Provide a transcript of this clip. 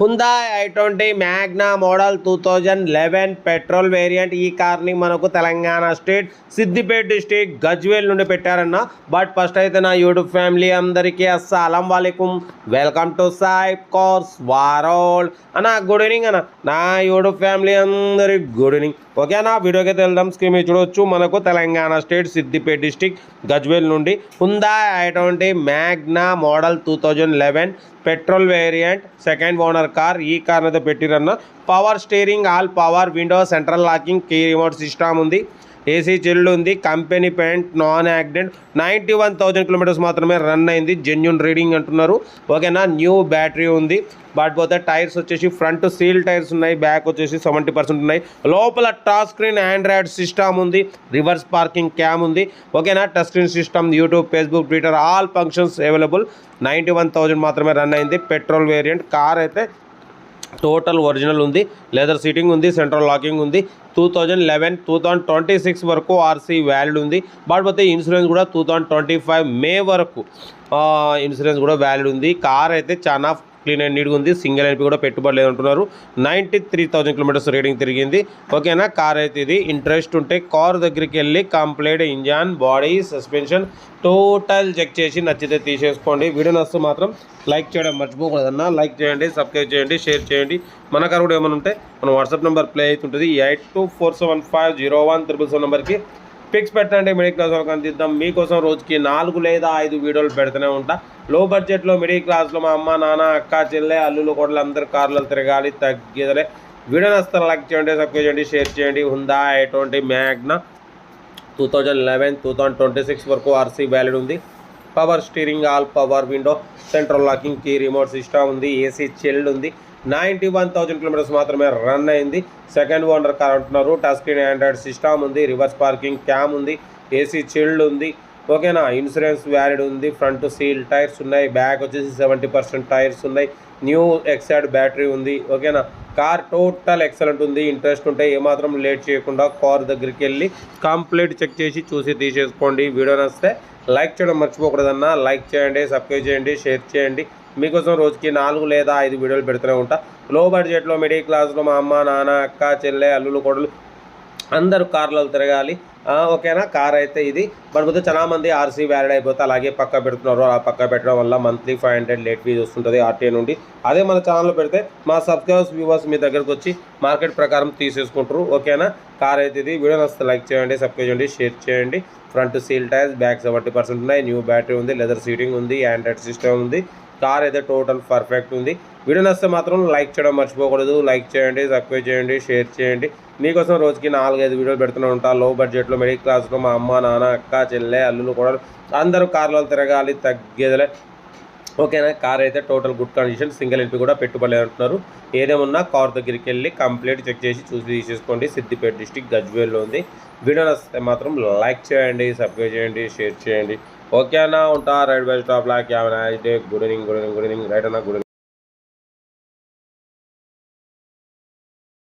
Hyundai i20 Magna model 2011 petrol variant. ఈ కార్ని మనకు తెలంగాణ స్టేట్ సిద్దిపేట డిస్ట్రిక్ట్ గజ్వేల్ నుండి పెట్టారన్న. బట్ ఫస్ట్ అయితే నా యూట్యూబ్ ఫ్యామిలీ అందరికీ అస్సలం వాలేకుమ్, welcome to Saib cars world అన్న. గుడ్ ఈవినింగ్ అన్న, నా యూట్యూబ్ ఫ్యామిలీ అందరికి గుడ్ ఈవినింగ్. ఓకేనా, వీడియోకి అయితే వెళ్దాం. స్క్రీన్ మీద చూడవచ్చు, మనకు తెలంగాణ స్టేట్ సిద్దిపేట డిస్ట్రిక్ట్ గజ్వేల్ నుండి Hyundai i20 Magna model 2011 petrol variant second owner car. ఈ కార్ అయితే పెట్టిరన్న. Power steering, all power window, central locking, key remote system ఉంది, ఏసీ చిల్డ్ ఉంది, company paint, non accident, 91,000 kilometres మాత్రమే రన్ అయింది. జెన్యున్ రీడింగ్ అంటున్నారు. ఓకేనా, న్యూ బ్యాటరీ ఉంది. బట్ పోతే టైర్స్ వచ్చేసి ఫ్రంట్ సీల్ టైర్స్ ఉన్నాయి, బ్యాక్ వచ్చేసి 70% ఉన్నాయి. లోపల టచ్ స్క్రీన్ ఆండ్రాయిడ్ సిస్టమ్ ఉంది, రివర్స్ పార్కింగ్ క్యామ్ ఉంది. ఓకేనా, touch screen system, YouTube, Facebook, Twitter all functions available. 91,000 మాత్రమే రన్ అయింది. పెట్రోల్ వేరియంట్ కార్ అయితే టోటల్ ఒరిజినల్ ఉంది, లెదర్ సీటింగ్ ఉంది, సెంట్రల్ లాకింగ్ ఉంది. 2011-2026 వరకు ఆర్సీ వ్యాలిడ్ ఉంది. బట్ పోతే ఇన్సూరెన్స్ కూడా 2025 మే వరకు ఇన్సూరెన్స్ కూడా వ్యాలిడ్ ఉంది. కార్ అయితే చాలా క్లీన్ అండ్ నీట్గా ఉంది. సింగిల్ ఎన్పి కూడా పెట్టుబడి లేదంటున్నారు. 93,000 కిలోమీటర్స్ రేటింగ్ తిరిగింది. ఓకేనా, కార్ అయితే ఇది. ఇంట్రెస్ట్ ఉంటే కార్ దగ్గరికి వెళ్ళి complete engine, body, suspension total check చేసి నచ్చితే తీసేసుకోండి. వీడియో నచ్చితే మాత్రం లైక్ చేయడం మర్చిపోకూడదన్న. లైక్ చేయండి, సబ్స్క్రైబ్ చేయండి, షేర్ చేయండి. మన కార్ కూడా ఏమైనా ఉంటే మన వాట్సాప్ నెంబర్ ప్లే అవుతుంటుంది. 8247501777 నెంబర్కి పిక్స్ పెట్టండి. మిడిల్ క్లాస్ వాళ్ళకి అందిద్దాం. మీకోసం రోజుకి 4 లేదా 5 వీడియోలు పెడుతూనే ఉంటా. లో బడ్జెట్లో మిడిల్ క్లాస్లో మా అమ్మ, నాన్న, అక్క, చెల్లె, అల్లులు, కొడలు అందరు కార్లు తిరగాలి, తగ్గేదలే. వీడియో నచ్చితే లైక్ చేయండి, సబ్స్క్రైబ్ చేయండి, షేర్ చేయండి. Hyundai i20 మ్యాగ్నా 2011-2026 వరకు ఆర్సీ వ్యాలిడ్ ఉంది. Power steering, all power window, central locking, key remote system ఉంది, ఏసీ చిల్డ్ ఉంది. 91,000 కిలోమీటర్స్ మాత్రమే రన్ అయింది. సెకండ్ ఓనర్ కార్ అంటున్నారు. టచ్ స్క్రీన్ ఆండ్రాయిడ్ సిస్టమ్ ఉంది, రివర్స్ పార్కింగ్ క్యామ్ ఉంది, ఏసీ చిల్డ్ ఉంది. ఓకేనా, ఇన్సూరెన్స్ వ్యాలిడ్ ఉంది. ఫ్రంట్ సీల్ టైర్స్ ఉన్నాయి, బ్యాక్ వచ్చేసి 70% టైర్స్ ఉన్నాయి. న్యూ ఎక్సైడ్ బ్యాటరీ ఉంది. ఓకేనా, కార్ టోటల్ ఎక్సలెంట్ ఉంది. ఇంట్రెస్ట్ ఉంటే ఏమాత్రం లేట్ చేయకుండా కార్ దగ్గరికి వెళ్ళి కంప్లీట్ చెక్ చేసి చూసి తీసేసుకోండి. వీడియో నచ్చితే లైక్ చేయడం మర్చిపోకూడదన్న. లైక్ చేయండి, సబ్స్క్రైబ్ చేయండి, షేర్ చేయండి. మీకోసం రోజుకి 4 లేదా 5 వీడియోలు పెడుతూనే ఉంటా. లో బడ్జెట్లో మిడిల్ క్లాస్లో మా అమ్మ, నాన్న, అక్క, చెల్లె, అల్లులు, కొడలు అందరూ కార్లలో తిరగాలి. ఓకేనా, కార్ అయితే ఇది. మనకు చాలామంది ఆర్సీ వ్యాలిడ్ అయిపోతే అలాగే పక్క పెడుతున్నారు. ఆ పక్క పెట్టడం వల్ల మంత్లీ 500 లేట్ ఫీజు వస్తుంటుంది ఆర్టీఏ నుండి. అదే మన ఛానల్లో పెడితే మా సబ్స్క్రైబర్స్, వ్యూవర్స్ మీ దగ్గరకు వచ్చి మార్కెట్ ప్రకారం తీసేసుకుంటారు. ఓకేనా, కార్ అయితే ఇది. వీడియో నచ్చితే లైక్ చేయండి, సబ్స్క్రైబ్ చేయండి, షేర్ చేయండి. ఫ్రంట్ సీల్ టైర్స్, బ్యాక్ 70% ఉన్నాయి, న్యూ బ్యాటరీ ఉంది, లెదర్ సీటింగ్ ఉంది, ఆండ్రాయిడ్ సిస్టమ్ ఉంది. కార్ అయితే టోటల్ పర్ఫెక్ట్ ఉంది. వీడియో నచ్చితే మాత్రం లైక్ చేయడం మర్చిపోకూడదు. లైక్ చేయండి, సబ్స్క్రైబ్ చేయండి, షేర్ చేయండి. మీకోసం రోజుకి 4-5 వీడియోలు పెడుతూనే ఉంటా. లో బడ్జెట్లో మిడిల్ క్లాస్లో మా అమ్మ, నాన్న, అక్క, చెల్లె, అల్లులు, కూడా అందరూ కార్లలో తిరగాలి, తగ్గేదలే. ఓకేనా, కార్ అయితే టోటల్ గుడ్ కండిషన్. సింగిల్ ఎన్పి కూడా పెట్టుబడి అంటున్నారు. ఏదేమున్నా కార్ దగ్గరికి వెళ్ళి కంప్లీట్ చెక్ చేసి చూసి తీసేసుకోండి. సిద్దిపేట డిస్ట్రిక్ట్ గజ్వేల్లో ఉంది. వీడియో నచ్చితే మాత్రం లైక్ చేయండి, సబ్స్క్రైబ్ చేయండి, షేర్ చేయండి. ఓకే అన్న, ఉంటా. Right bye stop lock. Good evening, good evening, good evening. Right అన్న, గుడ్ ఈవినింగ్.